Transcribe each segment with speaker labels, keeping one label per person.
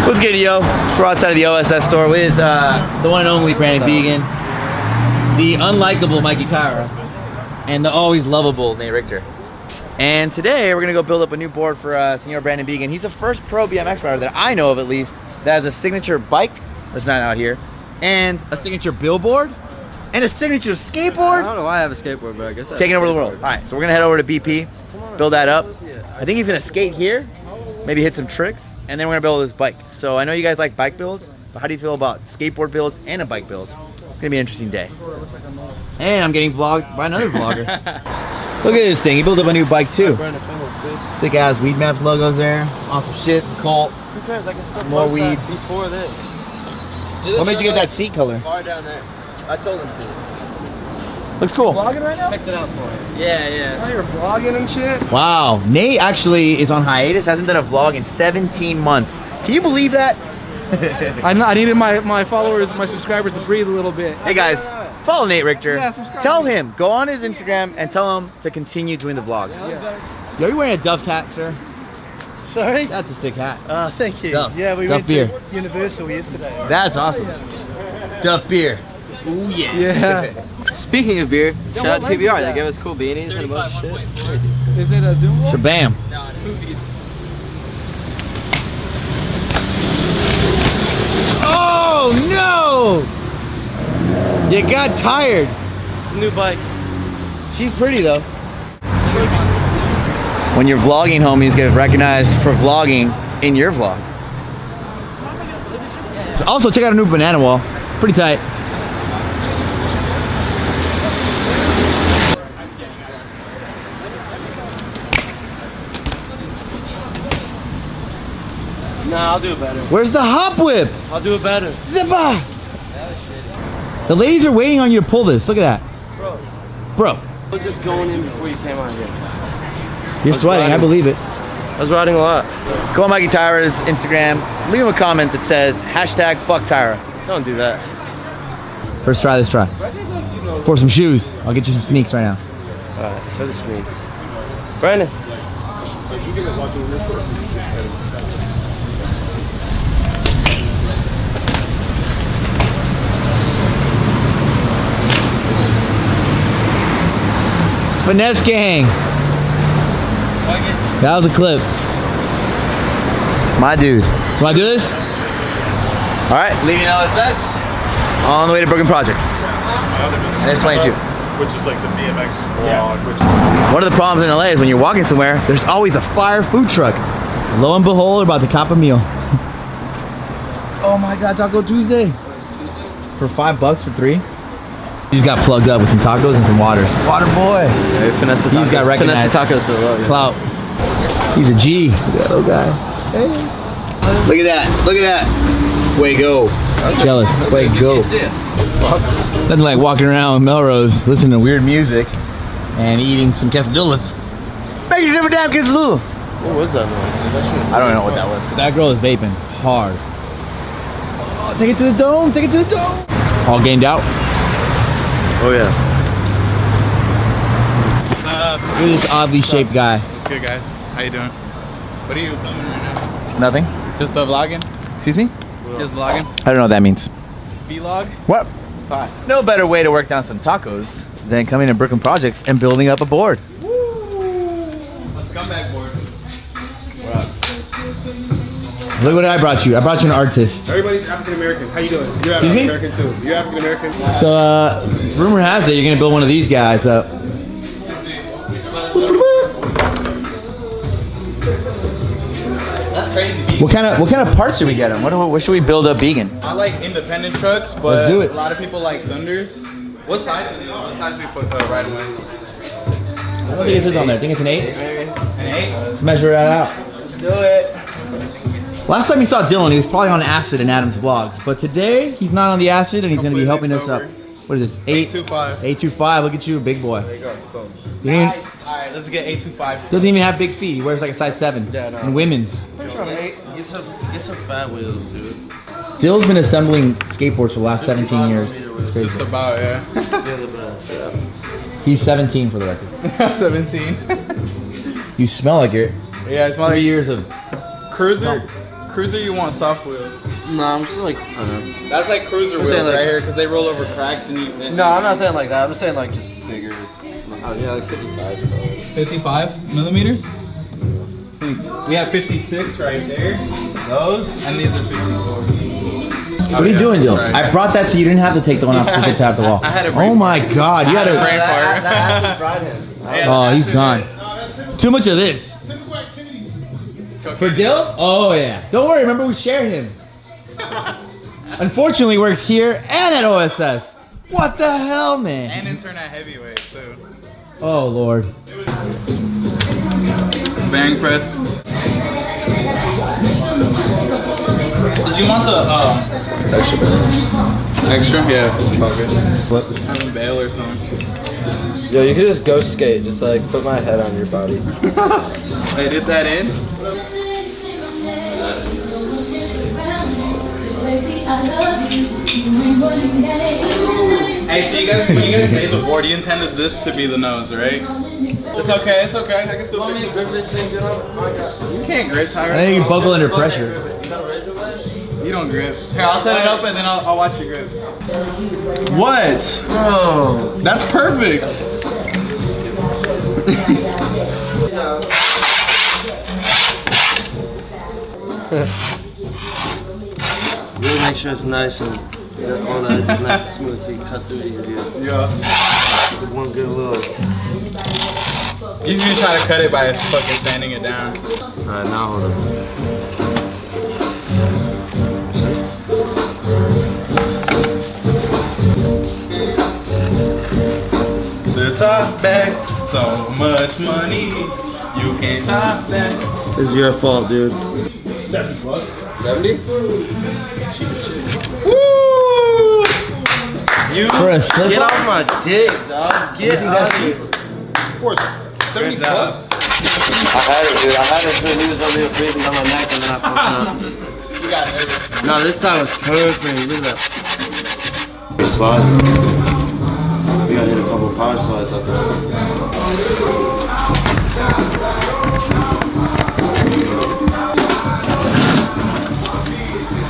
Speaker 1: What's good, yo? So we're outside of the OSS store with the one and only Brandon Began, the unlikable Mikey Tyra, and the always lovable Nate Richter. And today we're gonna go build up a new board for Senor Brandon Began. He's the first pro BMX rider that I know of, at least, that has a signature bike that's not out here, and a signature billboard, and a signature skateboard.
Speaker 2: I don't know why I have a skateboard, but I guess
Speaker 1: taking over the world. All right, so we're gonna head over to BP, build that up. I think he's gonna skate here, maybe hit some tricks, and then we're gonna build this bike. So I know you guys like bike builds, but how do you feel about skateboard builds and a bike build? It's gonna be an interesting day. And I'm getting vlogged by another vlogger. Look at this thing, he built up a new bike too. Sick ass Weed Maps logos there. Awesome shit, some Colt.
Speaker 2: Who cares? I can still
Speaker 1: more weeds.
Speaker 2: Before this.
Speaker 1: What made you get that seat color?
Speaker 2: Far down there. I told him to.
Speaker 1: Looks cool.
Speaker 3: Vlogging right now?
Speaker 2: Picked it out for him. Yeah.
Speaker 3: Oh, you're vlogging and shit?
Speaker 1: Wow, Nate actually is on hiatus, hasn't done a vlog in 17 months. Can you believe that?
Speaker 3: I needed my followers, my subscribers to breathe a little bit.
Speaker 1: Hey guys, follow Nate Richter.
Speaker 3: Yeah, subscribe.
Speaker 1: Tell him, go on his Instagram and tell him to continue doing the vlogs.
Speaker 3: Yeah.
Speaker 1: Yo, you wearing a Duff's hat, sir?
Speaker 3: Sorry?
Speaker 1: That's a sick hat.
Speaker 3: Thank you.
Speaker 1: Duff.
Speaker 3: Yeah, we
Speaker 1: Duff
Speaker 3: went
Speaker 1: beer.
Speaker 3: to Universal yesterday.
Speaker 1: That's awesome. Duff beer. Ooh yeah.
Speaker 3: Yeah.
Speaker 2: Speaking of beer, shout out to
Speaker 3: what
Speaker 2: PBR.
Speaker 3: lens is
Speaker 2: They
Speaker 3: that?
Speaker 2: gave us cool beanies and a bunch of shit.
Speaker 3: Is it a Zoom wall?
Speaker 1: Shabam. Oh no! You got tired.
Speaker 2: It's a new bike.
Speaker 1: She's pretty though. When you're vlogging, homies, get recognized for vlogging in your vlog. So also, check out a new banana wall. Pretty tight.
Speaker 2: Nah, I'll do it better.
Speaker 1: Where's the hop whip?
Speaker 2: I'll do it better.
Speaker 1: Zippa! The ladies are waiting on you to pull this. Look at that. Bro.
Speaker 2: I was just going in before you came out here.
Speaker 1: You're sweating, I believe it.
Speaker 2: I was riding a lot.
Speaker 1: Go on Mikey Tyra's Instagram. Leave him a comment that says #FuckTyra.
Speaker 2: Don't do that.
Speaker 1: First try, this try. For some shoes. I'll get you some sneaks right now.
Speaker 2: Alright, show the sneaks. Brandon.
Speaker 1: Finesse gang. That was a clip. My dude. Want to do this? All right, leaving LSS. On the way to Broken Projects. And there's 22.
Speaker 4: Which is like the BMX blog.
Speaker 1: One of the problems in LA is when you're walking somewhere, there's always a fire food truck. Lo and behold, we're about to cop a meal. Oh my God, Taco Tuesday. For $5 for 3. He just got plugged up with some tacos and some waters. Water boy.
Speaker 2: Yeah, finesse the tacos.
Speaker 1: He's got recognized.
Speaker 2: Finesse the tacos for the love. Yeah.
Speaker 1: Clout. He's a G. Look at that little guy. Hey. Look at that. Look at that. Way go. Jealous. Way go. Nothing like walking around with Melrose, listening to weird music, and eating some quesadillas. Make your damn quesadilla.
Speaker 2: What was that noise?
Speaker 1: I don't know what that was. But that girl is vaping hard. Oh, take it to the dome. Take it to the dome. All gained out.
Speaker 2: Oh yeah.
Speaker 1: Look at this oddly shaped guy.
Speaker 5: What's good, guys? How you doing? What are you filming right now?
Speaker 1: Nothing.
Speaker 5: Just vlogging?
Speaker 1: Excuse me?
Speaker 5: Just vlogging?
Speaker 1: I don't know what that means.
Speaker 5: Vlog?
Speaker 1: What?
Speaker 5: Hi.
Speaker 1: No better way to work down some tacos than coming to Brooklyn Projects and building up a board.
Speaker 5: A scumbag board.
Speaker 1: Look what I brought you. I brought you an artist.
Speaker 4: Everybody's African American. How you doing? You're
Speaker 1: Excuse me?
Speaker 4: African American too. You're African American.
Speaker 1: So, rumor has it you're gonna build one of these guys up.
Speaker 5: That's crazy.
Speaker 1: What kind of parts should we get him? What should we build up Began?
Speaker 5: I like independent trucks, but
Speaker 1: Let's do it.
Speaker 5: a lot of people like Thunders. What size is it? What size we put right away?
Speaker 1: I don't think it says on there. I think it's an 8.
Speaker 5: An 8?
Speaker 1: Let's measure that out.
Speaker 5: Do it.
Speaker 1: Last time you saw Dylan, he was probably on acid in Adam's vlogs. But today, he's not on the acid and he's gonna be helping us up. What is this?
Speaker 5: 825.
Speaker 1: 825. Look at you, big boy.
Speaker 5: There you go. Go.
Speaker 1: You ain't-
Speaker 5: Alright, let's get 825.
Speaker 1: Doesn't even have big feet. He wears like a size 7.
Speaker 2: Yeah, no.
Speaker 1: And women's.
Speaker 2: Get some fat wheels, dude.
Speaker 1: Dill's been assembling skateboards for the last 17 years. It's crazy.
Speaker 5: Just about, yeah.
Speaker 1: He's 17 for the record.
Speaker 5: 17.
Speaker 1: You smell like you're
Speaker 5: Yeah, it's my
Speaker 1: 3 years of
Speaker 5: Cruiser. Cruiser, you want soft wheels?
Speaker 2: No, I'm just like,
Speaker 5: That's like cruiser
Speaker 2: I'm
Speaker 5: wheels
Speaker 2: saying, like-
Speaker 5: right here because they roll over cracks and you.
Speaker 2: no, I'm not saying like that. I'm just saying like just bigger. Oh, yeah, like 55 or something.
Speaker 5: 55 millimeters. We have 56 right there. Those and these are 54.
Speaker 1: What are you doing, Dylan?
Speaker 5: right.
Speaker 1: I brought that so you didn't have to take the one off because it tapped the wall.
Speaker 5: I had a brain
Speaker 1: Oh my God, you had
Speaker 5: brain
Speaker 1: to.
Speaker 5: fire.
Speaker 2: That acid fried him.
Speaker 1: Oh, he's gone. Too much of this. For Dill? Oh yeah. Don't worry, remember we share him. Unfortunately, works here and at OSS. What the hell, man?
Speaker 5: And intern at heavyweight too.
Speaker 1: Oh Lord.
Speaker 5: Bang press. Did you want the extra? Yeah, it's all good.
Speaker 1: What?
Speaker 5: Have a bail or something.
Speaker 2: Yo, you could just go skate. Just like put my head on your body.
Speaker 5: Edit that in. Hey, so you guys, when you guys made the board, you intended this to be the nose, right? It's okay, it's okay. I can still fix it. You can't grip, Tyra.
Speaker 1: I think you buckle under pressure.
Speaker 5: You don't grip. Here, I'll set it up and then I'll watch you grip. What? Bro, that's perfect.
Speaker 2: Really make sure it's nice and all the edges nice and smooth so you cut through it easier.
Speaker 5: Yeah.
Speaker 2: One good little.
Speaker 5: Usually try to cut it by fucking sanding it down.
Speaker 2: Alright, now hold on.
Speaker 5: The top bag, so much money, you can't top that.
Speaker 2: This is your fault, dude.
Speaker 5: 70 bucks.
Speaker 2: 70?
Speaker 5: Woo! You
Speaker 1: For a slip
Speaker 2: Get
Speaker 1: up?
Speaker 2: off my dick, dog. Get off it.
Speaker 4: Of course, 70 plus.
Speaker 2: I had it, dude. I had it until he was over here breathing on my neck and then I fucked up.
Speaker 5: You got nervous.
Speaker 2: No, this time was perfect. Look at that. Your slide. We gotta hit a couple power slides up there.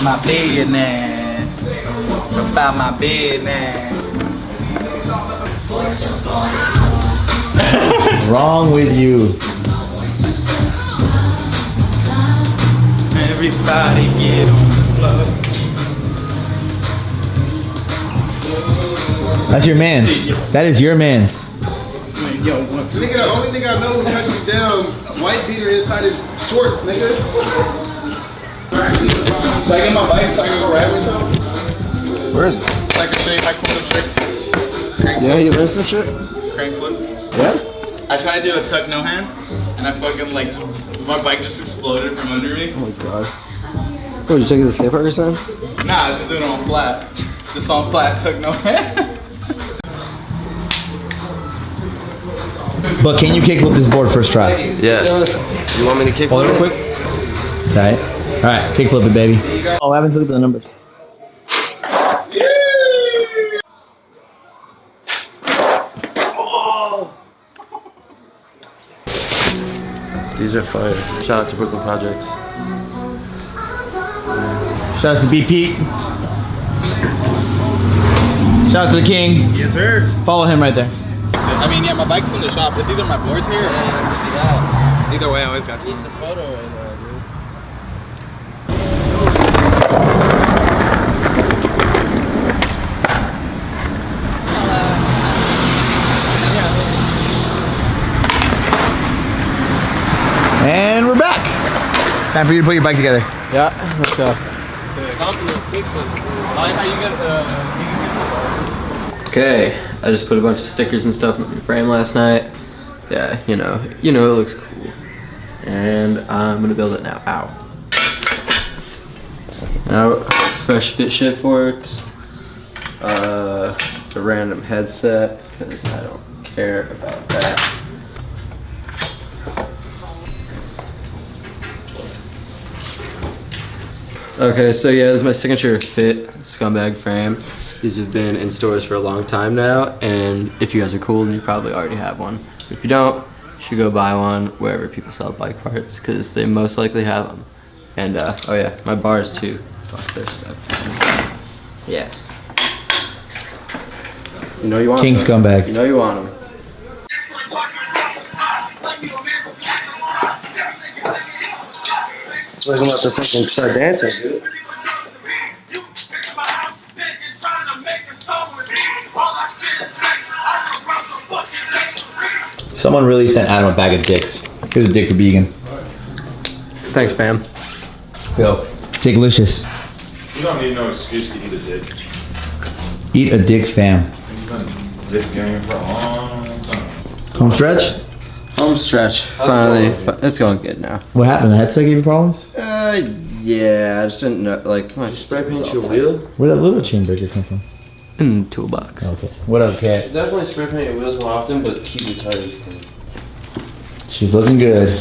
Speaker 5: My business. About my business.
Speaker 1: Wrong with you.
Speaker 5: Everybody get on the floor.
Speaker 1: That's your man. That is your man.
Speaker 5: Yo, what's
Speaker 4: Nigga, the only nigga I know who touched me down, white beater inside his shorts, nigga.
Speaker 5: Should I get my bike so I can go ride with y'all?
Speaker 2: Where is it?
Speaker 5: So I can show you my cool tricks.
Speaker 2: Yeah, you learned some shit?
Speaker 5: Crank flip.
Speaker 2: Yeah?
Speaker 5: I tried to do a tuck no hand, and I fucking like, my bike just exploded from under me.
Speaker 2: Oh my god. Oh, you taking the skate park or something?
Speaker 5: Nah, I was just doing it on flat. Just on flat, tuck no hand.
Speaker 1: But can you kickflip this board first try?
Speaker 2: Yeah. You want me to kick
Speaker 1: Hold it real quick. Tight. All right, kickflip it, baby. Oh, I haven't looked at the numbers.
Speaker 2: These are fire. Shout out to Brooklyn Projects.
Speaker 1: Shout out to BP. Shout out to the king.
Speaker 5: Yes, sir.
Speaker 1: Follow him right there.
Speaker 5: I mean, yeah, my bike's in the shop. It's either my board's here or either way, I always got some.
Speaker 2: It's the photo right now, dude.
Speaker 1: And we're back. Time for you to put your bike together.
Speaker 2: Yeah, let's go. Okay, I just put a bunch of stickers and stuff in the frame last night. Yeah, you know, it looks cool. And I'm gonna build it now. Ow. Now, fresh fit shift forks. The random headset, because I don't care about that. Okay, so yeah, this is my signature fit Scumbag frame. These have been in stores for a long time now, and if you guys are cool, then you probably already have one. If you don't, you should go buy one wherever people sell bike parts, because they most likely have them. And oh yeah, my bars too. Fuck their stuff. Yeah. You know you want
Speaker 1: King
Speaker 2: them.
Speaker 1: Scumbag.
Speaker 2: You know you want them.
Speaker 6: Like I'm about to fucking start dancing, dude.
Speaker 1: Someone really sent Adam a bag of dicks. Here's a dick for vegan.
Speaker 2: Thanks, fam.
Speaker 1: Yo, Dicklicious.
Speaker 7: You don't need no excuse to eat a dick.
Speaker 1: Eat a dick, fam.
Speaker 7: You've been dick game for a long time.
Speaker 1: Home stretch?
Speaker 2: Home stretch. Finally, it's going good now.
Speaker 1: What happened? The headset gave you problems?
Speaker 2: Yeah, I just didn't know. Like, my
Speaker 6: Spray paint your wheel?
Speaker 1: Where'd that little chain breaker come from?
Speaker 2: in the toolbox.
Speaker 1: Okay. What up, Cat?
Speaker 6: Definitely spray paint your wheels more often, but keep your tires clean.
Speaker 1: She's looking good.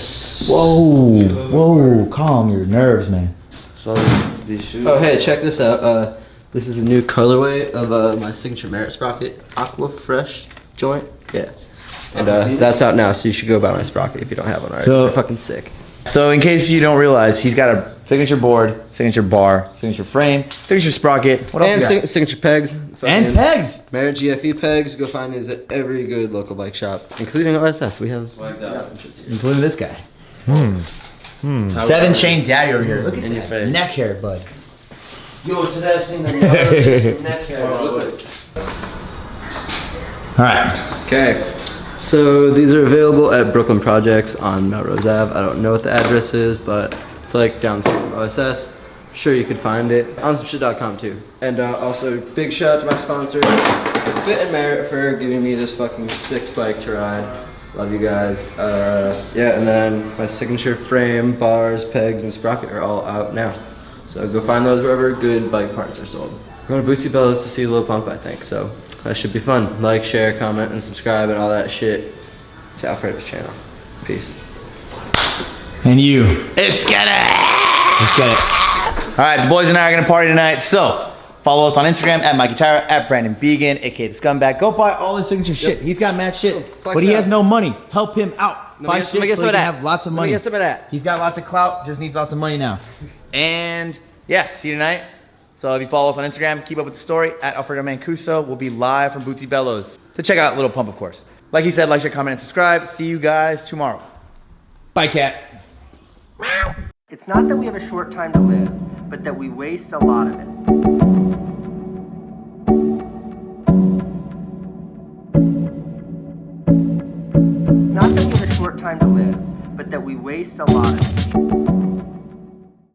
Speaker 1: Whoa, whoa, calm your nerves, man.
Speaker 6: So it's these shoes.
Speaker 2: Oh, hey, check this out. This is a new colorway of my signature Merit Sprocket Aqua Fresh joint. Yeah. And that's out now, so you should go buy my Sprocket if you don't have one already.
Speaker 1: So-
Speaker 2: They're fucking sick.
Speaker 1: So in case you don't realize, he's got a signature board, signature bar, signature frame, signature sprocket. What else
Speaker 2: And
Speaker 1: you got?
Speaker 2: signature pegs.
Speaker 1: And
Speaker 2: Fucking
Speaker 1: pegs.
Speaker 2: Merit GFE pegs. Go find these at every good local bike shop, including OSS. We have
Speaker 1: Including this guy. 7 chain daddy over here. Look at that neck hair, bud.
Speaker 6: Yo, today I seen the neck hair.
Speaker 1: All right.
Speaker 2: Okay. So these are available at Brooklyn Projects on Melrose Ave. I don't know what the address is, but it's like downstairs from OSS. I'm sure you could find it. ONSOMESHIT.com too. And also big shout out to my sponsors, Fit and Merit, for giving me this fucking sick bike to ride. Love you guys. Yeah, and then my signature frame, bars, pegs, and sprocket are all out now. So go find those wherever good bike parts are sold. We're going to Bootsy Bellows to see Lil Pump, I think, so that should be fun. Like, share, comment, and subscribe and all that shit to Alfredo's channel. Peace.
Speaker 1: And you. Let's get it. Let's get it. All right, the boys and I are gonna party tonight. So follow us on Instagram at Mikey Tyra, at Brandon Began, aka the Scumbag. Go buy all his signature shit. He's got mad shit,
Speaker 2: Flex
Speaker 1: but he
Speaker 2: it
Speaker 1: has
Speaker 2: out.
Speaker 1: no money. Help him out. Buy
Speaker 2: me
Speaker 1: shit
Speaker 2: get
Speaker 1: so
Speaker 2: some
Speaker 1: he
Speaker 2: of
Speaker 1: can
Speaker 2: that.
Speaker 1: have lots of
Speaker 2: Let me
Speaker 1: money.
Speaker 2: get some of that.
Speaker 1: He's got lots of clout, just needs lots of money now. And yeah, see you tonight. So if you follow us on Instagram, keep up with the story at Alfredo Mancuso. We'll be live from Bootsy Bellows to check out Little Pump, of course. Like he said, like, share, comment, and subscribe. See you guys tomorrow. Bye, Cat.
Speaker 8: It's not that we have a short time to live, but that we waste a lot of it. Not that we have a short time to live, but that we waste a lot of it.